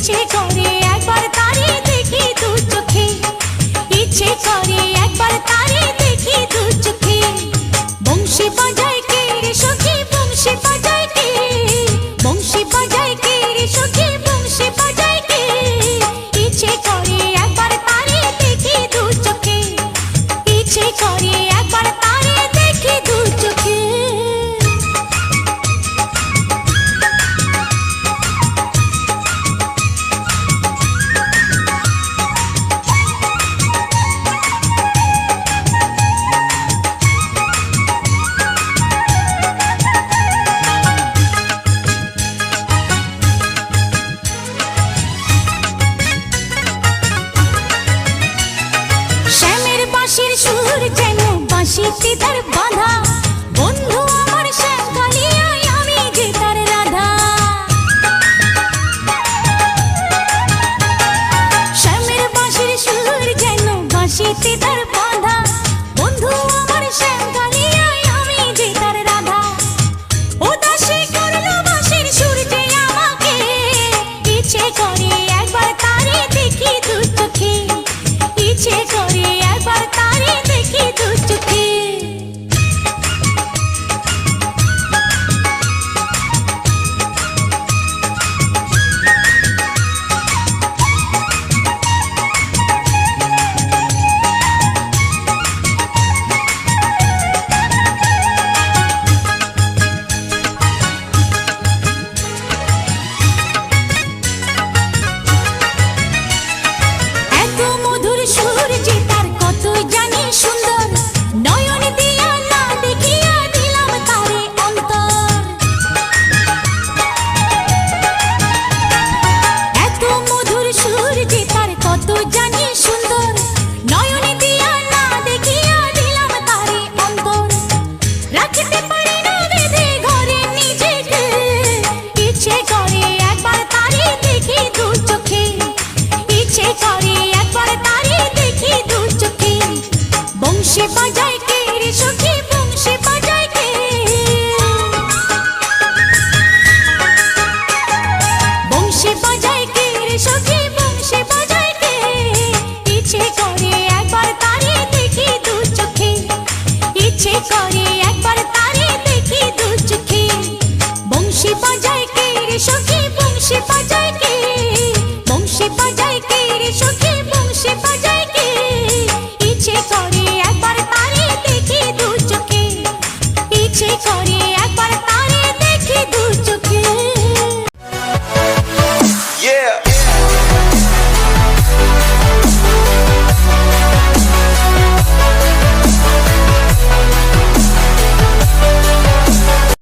ইচ্ছে করে একবার তারে দেখি দু চোখে, ইচ্ছে করে একবার তারে দেখি দু চোখে। বংশী বাজায় কে রে সখী, বংশী বাজায় কে, বংশী বাজায় কে রে সখী, বংশী বাজায় কে। ইচ্ছে করে একবার তারে দেখি দু চোখে, ইচ্ছে করে একবার তারে দেখি দু চোখে। শ্যামের বাঁশির সুর যেন বাঁশিতে তার